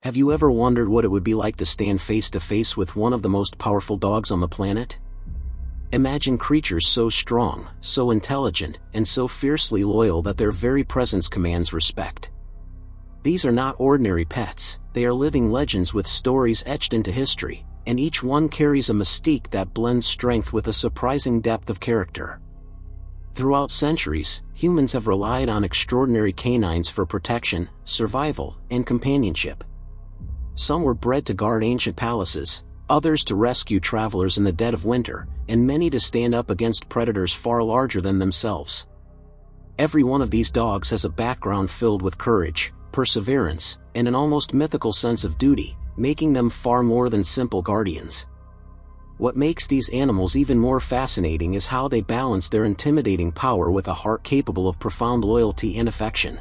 Have you ever wondered what it would be like to stand face to face with one of the most powerful dogs on the planet? Imagine creatures so strong, so intelligent, and so fiercely loyal that their very presence commands respect. These are not ordinary pets, they are living legends with stories etched into history, and each one carries a mystique that blends strength with a surprising depth of character. Throughout centuries, humans have relied on extraordinary canines for protection, survival, and companionship. Some were bred to guard ancient palaces, others to rescue travelers in the dead of winter, and many to stand up against predators far larger than themselves. Every one of these dogs has a background filled with courage, perseverance, and an almost mythical sense of duty, making them far more than simple guardians. What makes these animals even more fascinating is how they balance their intimidating power with a heart capable of profound loyalty and affection.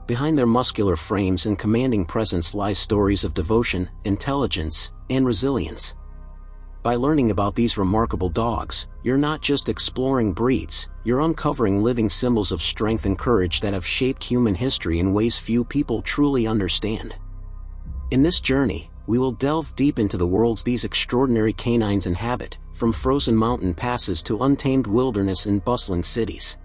Behind their muscular frames and commanding presence lie stories of devotion, intelligence, and resilience. By learning about these remarkable dogs, you're not just exploring breeds, you're uncovering living symbols of strength and courage that have shaped human history in ways few people truly understand. In this journey, we will delve deep into the worlds these extraordinary canines inhabit, from frozen mountain passes to untamed wilderness and bustling cities.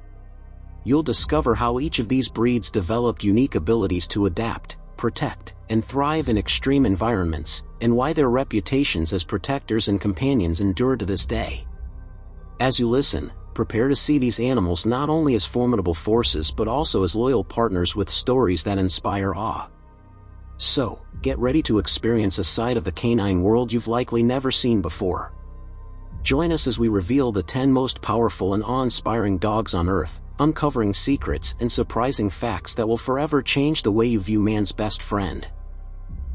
You'll discover how each of these breeds developed unique abilities to adapt, protect, and thrive in extreme environments, and why their reputations as protectors and companions endure to this day. As you listen, prepare to see these animals not only as formidable forces but also as loyal partners with stories that inspire awe. So, get ready to experience a side of the canine world you've likely never seen before. Join us as we reveal the 10 most powerful and awe-inspiring dogs on Earth, uncovering secrets and surprising facts that will forever change the way you view man's best friend.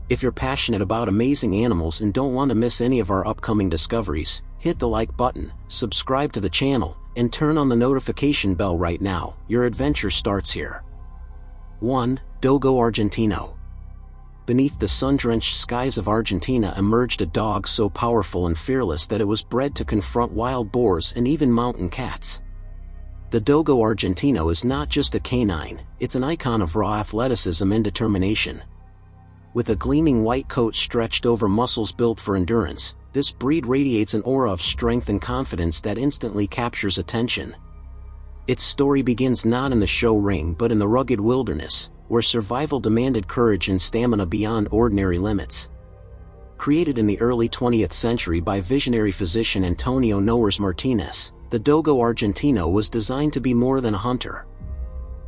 If you're passionate about amazing animals and don't want to miss any of our upcoming discoveries, hit the like button, subscribe to the channel, and turn on the notification bell right now. Your adventure starts here. 1. Dogo Argentino. Beneath the sun-drenched skies of Argentina emerged a dog so powerful and fearless that it was bred to confront wild boars and even mountain cats. The Dogo Argentino is not just a canine, it's an icon of raw athleticism and determination. With a gleaming white coat stretched over muscles built for endurance, this breed radiates an aura of strength and confidence that instantly captures attention. Its story begins not in the show ring but in the rugged wilderness, where survival demanded courage and stamina beyond ordinary limits. Created in the early 20th century by visionary physician Antonio Noers Martinez, the Dogo Argentino was designed to be more than a hunter.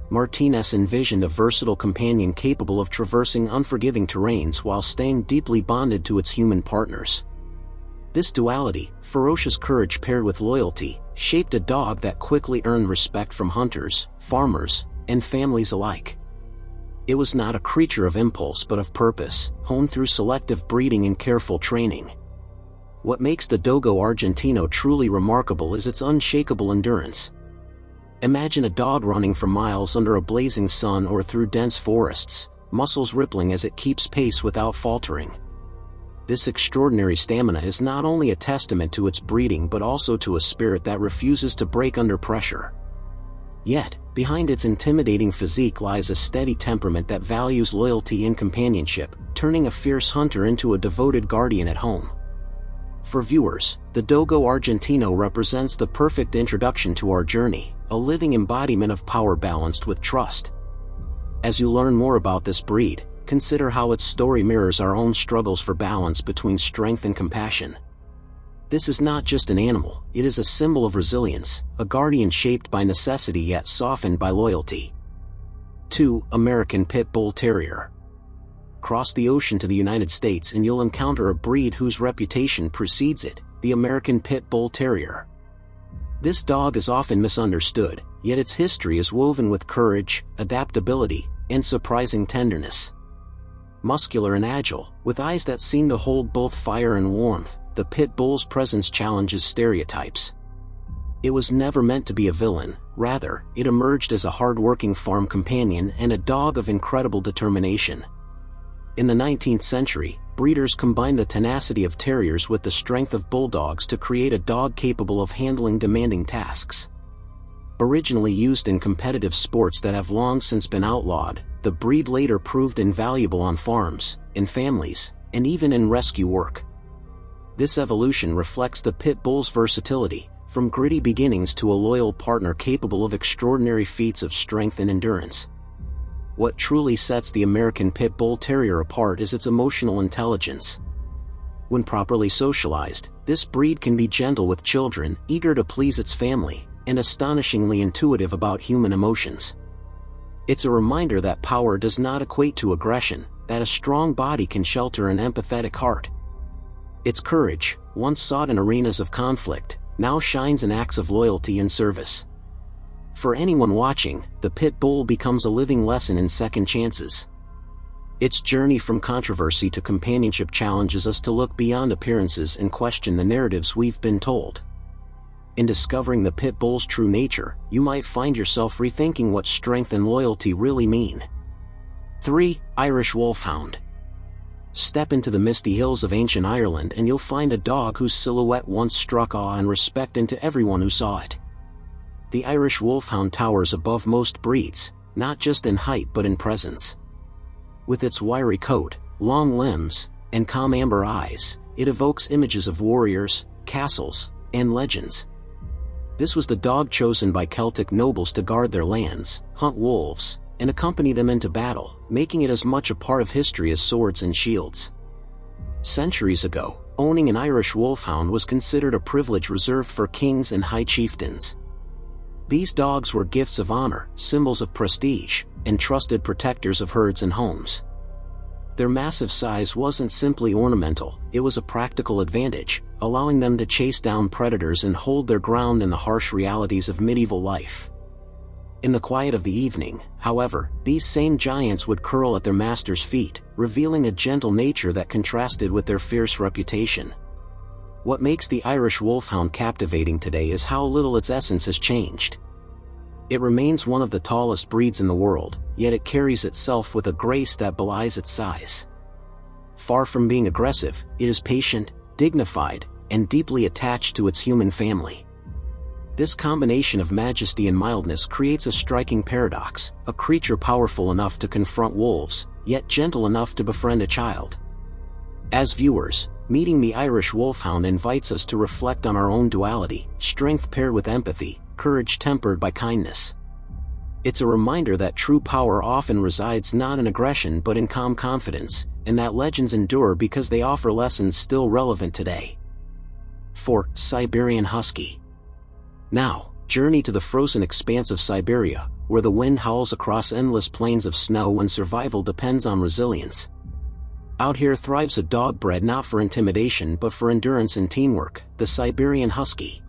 Martinez envisioned a versatile companion capable of traversing unforgiving terrains while staying deeply bonded to its human partners. This duality, ferocious courage paired with loyalty, shaped a dog that quickly earned respect from hunters, farmers, and families alike. It was not a creature of impulse but of purpose, honed through selective breeding and careful training. What makes the Dogo Argentino truly remarkable is its unshakable endurance. Imagine a dog running for miles under a blazing sun or through dense forests, muscles rippling as it keeps pace without faltering. This extraordinary stamina is not only a testament to its breeding but also to a spirit that refuses to break under pressure. Yet, behind its intimidating physique lies a steady temperament that values loyalty and companionship, turning a fierce hunter into a devoted guardian at home. For viewers, the Dogo Argentino represents the perfect introduction to our journey, a living embodiment of power balanced with trust. As you learn more about this breed, consider how its story mirrors our own struggles for balance between strength and compassion. This is not just an animal, it is a symbol of resilience, a guardian shaped by necessity yet softened by loyalty. 2. American Pit Bull Terrier. Cross the ocean to the United States and you'll encounter a breed whose reputation precedes it, the American Pit Bull Terrier. This dog is often misunderstood, yet its history is woven with courage, adaptability, and surprising tenderness. Muscular and agile, with eyes that seem to hold both fire and warmth, the pit bull's presence challenges stereotypes. It was never meant to be a villain, rather, it emerged as a hard-working farm companion and a dog of incredible determination. In the 19th century, breeders combined the tenacity of terriers with the strength of bulldogs to create a dog capable of handling demanding tasks. Originally used in competitive sports that have long since been outlawed, the breed later proved invaluable on farms, in families, and even in rescue work. This evolution reflects the pit bull's versatility, from gritty beginnings to a loyal partner capable of extraordinary feats of strength and endurance. What truly sets the American Pit Bull Terrier apart is its emotional intelligence. When properly socialized, this breed can be gentle with children, eager to please its family, and astonishingly intuitive about human emotions. It's a reminder that power does not equate to aggression, that a strong body can shelter an empathetic heart. Its courage, once sought in arenas of conflict, now shines in acts of loyalty and service. For anyone watching, the pit bull becomes a living lesson in second chances. Its journey from controversy to companionship challenges us to look beyond appearances and question the narratives we've been told. In discovering the pit bull's true nature, you might find yourself rethinking what strength and loyalty really mean. 3. Irish Wolfhound. Step into the misty hills of ancient Ireland and you'll find a dog whose silhouette once struck awe and respect into everyone who saw it. The Irish Wolfhound towers above most breeds, not just in height but in presence. With its wiry coat, long limbs, and calm amber eyes, it evokes images of warriors, castles, and legends. This was the dog chosen by Celtic nobles to guard their lands, hunt wolves, and accompany them into battle, making it as much a part of history as swords and shields. Centuries ago, owning an Irish Wolfhound was considered a privilege reserved for kings and high chieftains. These dogs were gifts of honor, symbols of prestige, and trusted protectors of herds and homes. Their massive size wasn't simply ornamental, it was a practical advantage, allowing them to chase down predators and hold their ground in the harsh realities of medieval life. In the quiet of the evening, however, these same giants would curl at their master's feet, revealing a gentle nature that contrasted with their fierce reputation. What makes the Irish Wolfhound captivating today is how little its essence has changed. It remains one of the tallest breeds in the world, yet it carries itself with a grace that belies its size. Far from being aggressive, it is patient, dignified, and deeply attached to its human family. This combination of majesty and mildness creates a striking paradox, a creature powerful enough to confront wolves, yet gentle enough to befriend a child. As viewers, meeting the Irish Wolfhound invites us to reflect on our own duality, strength paired with empathy, courage tempered by kindness. It's a reminder that true power often resides not in aggression but in calm confidence, and that legends endure because they offer lessons still relevant today. 4. Siberian Husky. Now, journey to the frozen expanse of Siberia, where the wind howls across endless plains of snow and survival depends on resilience. Out here thrives a dog bred not for intimidation but for endurance and teamwork, the Siberian Husky.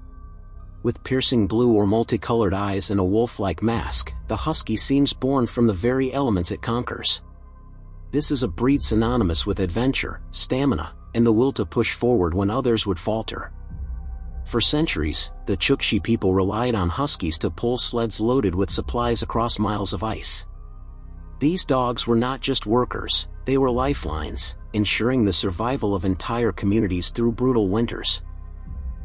With piercing blue or multicolored eyes and a wolf-like mask, the Husky seems born from the very elements it conquers. This is a breed synonymous with adventure, stamina, and the will to push forward when others would falter. For centuries, the Chukchi people relied on Huskies to pull sleds loaded with supplies across miles of ice. These dogs were not just workers, they were lifelines, ensuring the survival of entire communities through brutal winters.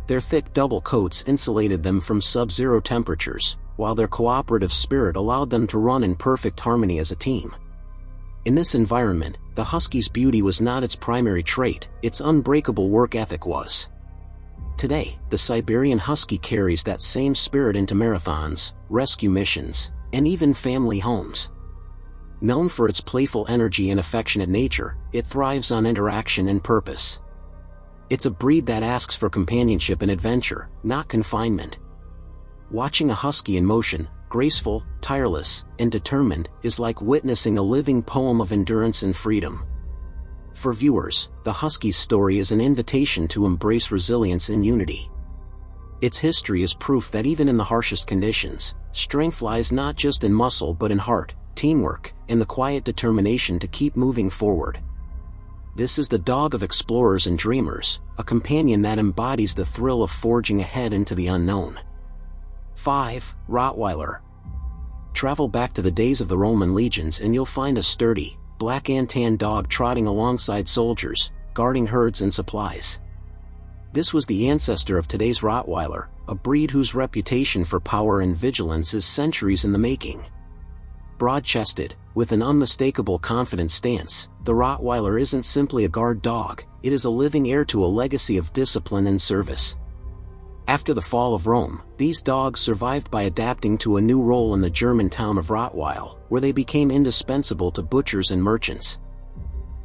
Their thick double coats insulated them from sub-zero temperatures, while their cooperative spirit allowed them to run in perfect harmony as a team. In this environment, the Husky's beauty was not its primary trait, its unbreakable work ethic was. Today, the Siberian Husky carries that same spirit into marathons, rescue missions, and even family homes. Known for its playful energy and affectionate nature, it thrives on interaction and purpose. It's a breed that asks for companionship and adventure, not confinement. Watching a Husky in motion, graceful, tireless, and determined, is like witnessing a living poem of endurance and freedom. For viewers, the Husky's story is an invitation to embrace resilience and unity. Its history is proof that even in the harshest conditions, strength lies not just in muscle but in heart, teamwork, and the quiet determination to keep moving forward. This is the dog of explorers and dreamers, a companion that embodies the thrill of forging ahead into the unknown. 5. Rottweiler. Travel back to the days of the Roman legions and you'll find a sturdy, black and tan dog trotting alongside soldiers, guarding herds and supplies. This was the ancestor of today's Rottweiler, a breed whose reputation for power and vigilance is centuries in the making. Broad-chested, with an unmistakable confident stance, the Rottweiler isn't simply a guard dog, it is a living heir to a legacy of discipline and service. After the fall of Rome, these dogs survived by adapting to a new role in the German town of Rottweil, where they became indispensable to butchers and merchants.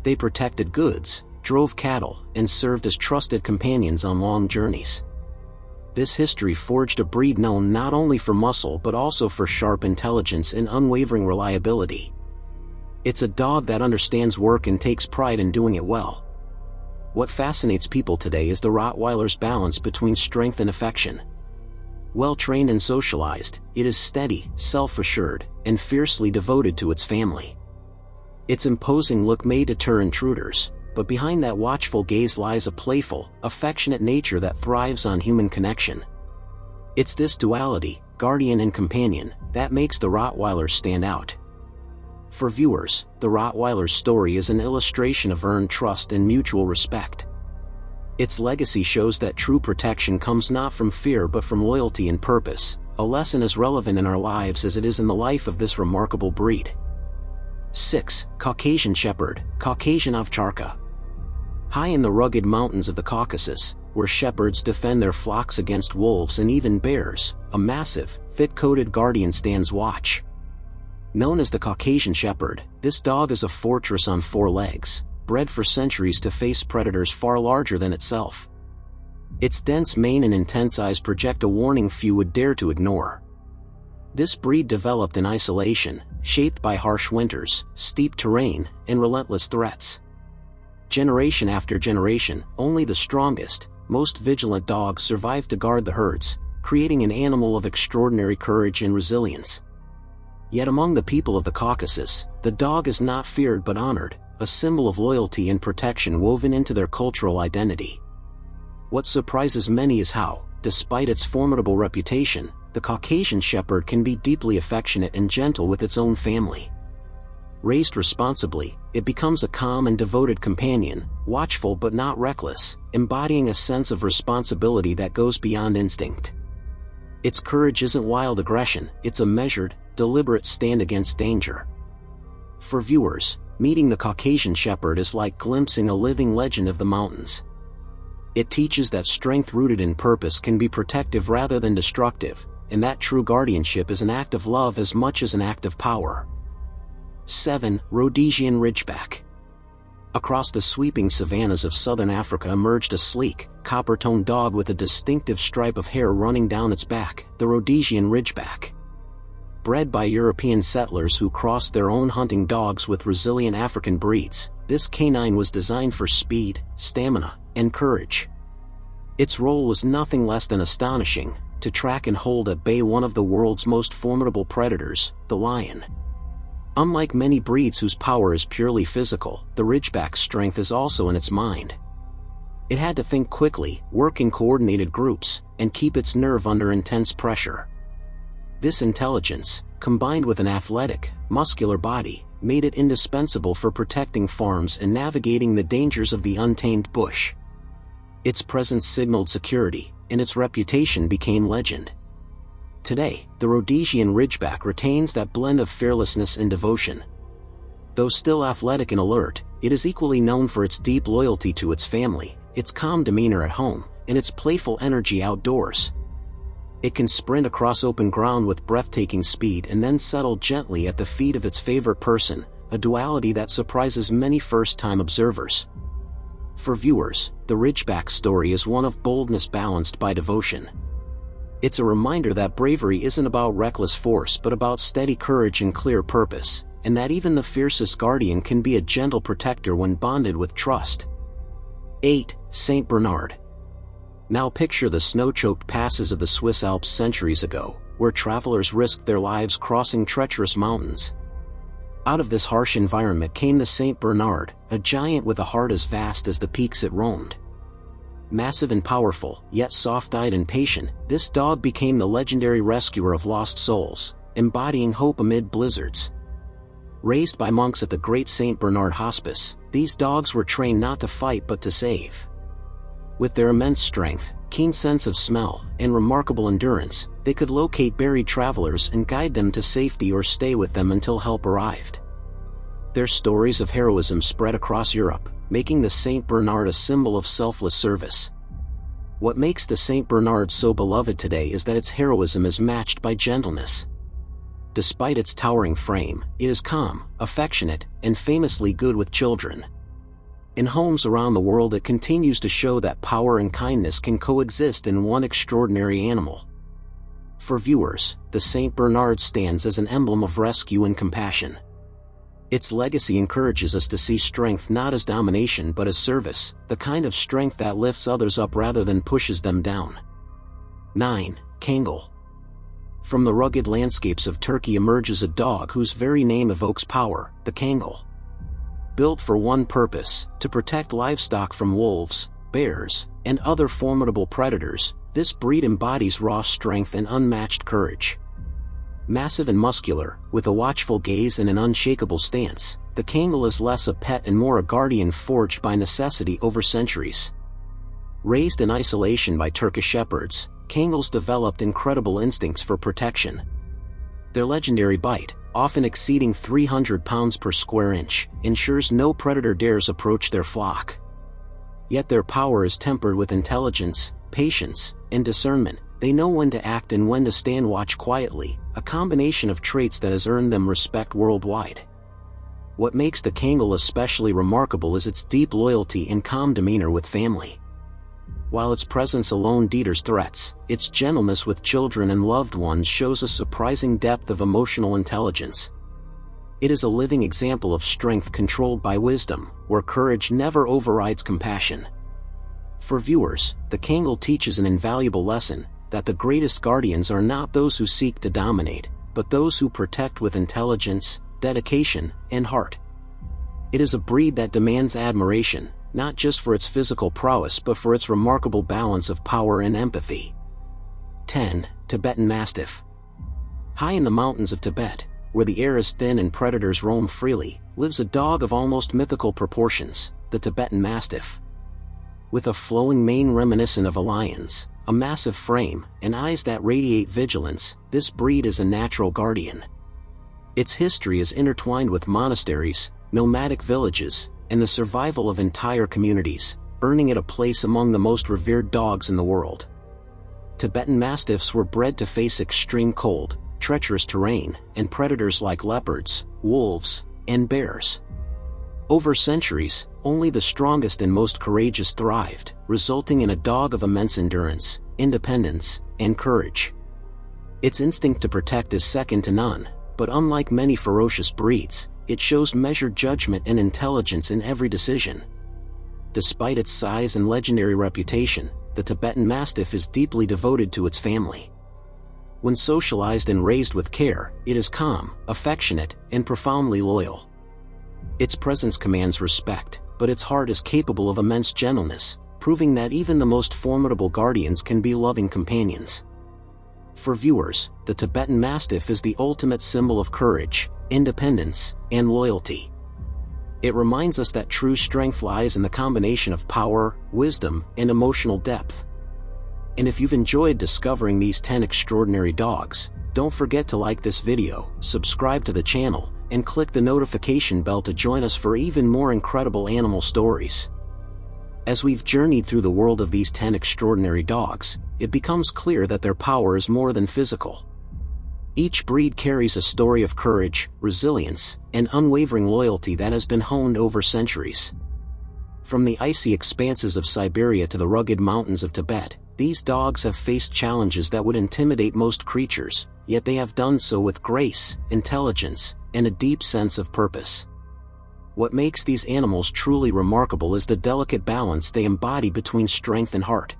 They protected goods, drove cattle, and served as trusted companions on long journeys. This history forged a breed known not only for muscle but also for sharp intelligence and unwavering reliability. It's a dog that understands work and takes pride in doing it well. What fascinates people today is the Rottweiler's balance between strength and affection. Well trained and socialized, it is steady, self-assured, and fiercely devoted to its family. Its imposing look may deter intruders, but behind that watchful gaze lies a playful, affectionate nature that thrives on human connection. It's this duality, guardian and companion, that makes the Rottweiler stand out. For viewers, the Rottweiler's story is an illustration of earned trust and mutual respect. Its legacy shows that true protection comes not from fear but from loyalty and purpose, a lesson as relevant in our lives as it is in the life of this remarkable breed. 6. Caucasian Shepherd, Caucasian Ovcharka. High in the rugged mountains of the Caucasus, where shepherds defend their flocks against wolves and even bears, a massive, fit-coated guardian stands watch. Known as the Caucasian Shepherd, this dog is a fortress on four legs, bred for centuries to face predators far larger than itself. Its dense mane and intense eyes project a warning few would dare to ignore. This breed developed in isolation, shaped by harsh winters, steep terrain, and relentless threats. Generation after generation, only the strongest, most vigilant dogs survived to guard the herds, creating an animal of extraordinary courage and resilience. Yet among the people of the Caucasus, the dog is not feared but honored, a symbol of loyalty and protection woven into their cultural identity. What surprises many is how, despite its formidable reputation, the Caucasian Shepherd can be deeply affectionate and gentle with its own family. Raised responsibly, it becomes a calm and devoted companion, watchful but not reckless, embodying a sense of responsibility that goes beyond instinct. Its courage isn't wild aggression, it's a measured, deliberate stand against danger. For viewers, meeting the Caucasian Shepherd is like glimpsing a living legend of the mountains. It teaches that strength rooted in purpose can be protective rather than destructive, and that true guardianship is an act of love as much as an act of power. 7. Rhodesian Ridgeback. Across the sweeping savannas of southern Africa emerged a sleek, copper-toned dog with a distinctive stripe of hair running down its back, the Rhodesian Ridgeback. Bred by European settlers who crossed their own hunting dogs with resilient African breeds, this canine was designed for speed, stamina, and courage. Its role was nothing less than astonishing, to track and hold at bay one of the world's most formidable predators, the lion. Unlike many breeds whose power is purely physical, the Ridgeback's strength is also in its mind. It had to think quickly, work in coordinated groups, and keep its nerve under intense pressure. This intelligence, combined with an athletic, muscular body, made it indispensable for protecting farms and navigating the dangers of the untamed bush. Its presence signaled security, and its reputation became legend. Today, the Rhodesian Ridgeback retains that blend of fearlessness and devotion. Though still athletic and alert, it is equally known for its deep loyalty to its family, its calm demeanor at home, and its playful energy outdoors. It can sprint across open ground with breathtaking speed and then settle gently at the feet of its favorite person, a duality that surprises many first-time observers. For viewers, the Ridgeback's story is one of boldness balanced by devotion. It's a reminder that bravery isn't about reckless force but about steady courage and clear purpose, and that even the fiercest guardian can be a gentle protector when bonded with trust. 8. Saint Bernard. Now picture the snow-choked passes of the Swiss Alps centuries ago, where travelers risked their lives crossing treacherous mountains. Out of this harsh environment came the Saint Bernard, a giant with a heart as vast as the peaks it roamed. Massive and powerful, yet soft-eyed and patient, this dog became the legendary rescuer of lost souls, embodying hope amid blizzards. Raised by monks at the Great St. Bernard Hospice, these dogs were trained not to fight but to save. With their immense strength, keen sense of smell, and remarkable endurance, they could locate buried travelers and guide them to safety or stay with them until help arrived. Their stories of heroism spread across Europe, making the Saint Bernard a symbol of selfless service. What makes the Saint Bernard so beloved today is that its heroism is matched by gentleness. Despite its towering frame, it is calm, affectionate, and famously good with children. In homes around the world, it continues to show that power and kindness can coexist in one extraordinary animal. For viewers, the Saint Bernard stands as an emblem of rescue and compassion. Its legacy encourages us to see strength not as domination but as service, the kind of strength that lifts others up rather than pushes them down. 9. Kangal. From the rugged landscapes of Turkey emerges a dog whose very name evokes power, the Kangal. Built for one purpose, to protect livestock from wolves, bears, and other formidable predators, this breed embodies raw strength and unmatched courage. Massive and muscular, with a watchful gaze and an unshakable stance, the Kangal is less a pet and more a guardian forged by necessity over centuries. Raised in isolation by Turkish shepherds, Kangals developed incredible instincts for protection. Their legendary bite, often exceeding 300 pounds per square inch, ensures no predator dares approach their flock. Yet their power is tempered with intelligence, patience, and discernment. They know when to act and when to stand watch quietly, a combination of traits that has earned them respect worldwide. What makes the Kangal especially remarkable is its deep loyalty and calm demeanor with family. While its presence alone deters threats, its gentleness with children and loved ones shows a surprising depth of emotional intelligence. It is a living example of strength controlled by wisdom, where courage never overrides compassion. For viewers, the Kangal teaches an invaluable lesson, that the greatest guardians are not those who seek to dominate, but those who protect with intelligence, dedication, and heart. It is a breed that demands admiration, not just for its physical prowess but for its remarkable balance of power and empathy. 10. Tibetan Mastiff. High in the mountains of Tibet, where the air is thin and predators roam freely, lives a dog of almost mythical proportions, the Tibetan Mastiff. With a flowing mane reminiscent of a lion's, a massive frame, and eyes that radiate vigilance, this breed is a natural guardian. Its history is intertwined with monasteries, nomadic villages, and the survival of entire communities, earning it a place among the most revered dogs in the world. Tibetan Mastiffs were bred to face extreme cold, treacherous terrain, and predators like leopards, wolves, and bears. Over centuries, only the strongest and most courageous thrived, resulting in a dog of immense endurance, independence, and courage. Its instinct to protect is second to none, but unlike many ferocious breeds, it shows measured judgment and intelligence in every decision. Despite its size and legendary reputation, the Tibetan Mastiff is deeply devoted to its family. When socialized and raised with care, it is calm, affectionate, and profoundly loyal. Its presence commands respect, but its heart is capable of immense gentleness, proving that even the most formidable guardians can be loving companions. For viewers, the Tibetan Mastiff is the ultimate symbol of courage, independence, and loyalty. It reminds us that true strength lies in the combination of power, wisdom, and emotional depth. And if you've enjoyed discovering these 10 extraordinary dogs, don't forget to like this video, subscribe to the channel, and click the notification bell to join us for even more incredible animal stories. As we've journeyed through the world of these 10 extraordinary dogs, it becomes clear that their power is more than physical. Each breed carries a story of courage, resilience, and unwavering loyalty that has been honed over centuries. From the icy expanses of Siberia to the rugged mountains of Tibet, these dogs have faced challenges that would intimidate most creatures, yet they have done so with grace, intelligence, and a deep sense of purpose. What makes these animals truly remarkable is the delicate balance they embody between strength and heart.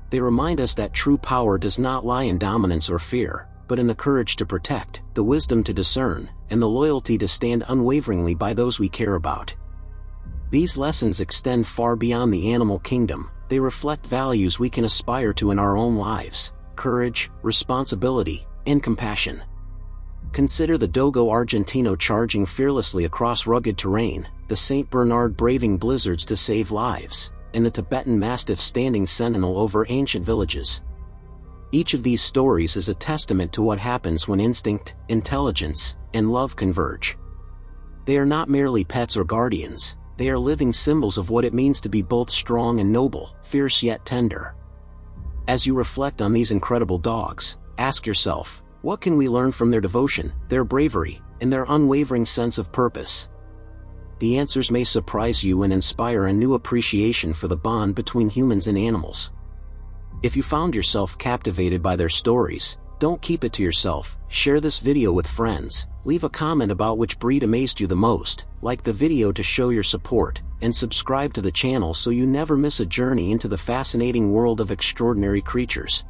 They remind us that true power does not lie in dominance or fear, but in the courage to protect, the wisdom to discern, and the loyalty to stand unwaveringly by those we care about. These lessons extend far beyond the animal kingdom. They reflect values we can aspire to in our own lives: courage, responsibility, and compassion. Consider the Dogo Argentino charging fearlessly across rugged terrain, the Saint Bernard braving blizzards to save lives, and the Tibetan Mastiff standing sentinel over ancient villages. Each of these stories is a testament to what happens when instinct, intelligence, and love converge. They are not merely pets or guardians, they are living symbols of what it means to be both strong and noble, fierce yet tender. As you reflect on these incredible dogs, ask yourself, what can we learn from their devotion, their bravery, and their unwavering sense of purpose? The answers may surprise you and inspire a new appreciation for the bond between humans and animals. If you found yourself captivated by their stories, don't keep it to yourself, share this video with friends, leave a comment about which breed amazed you the most, like the video to show your support, and subscribe to the channel so you never miss a journey into the fascinating world of extraordinary creatures.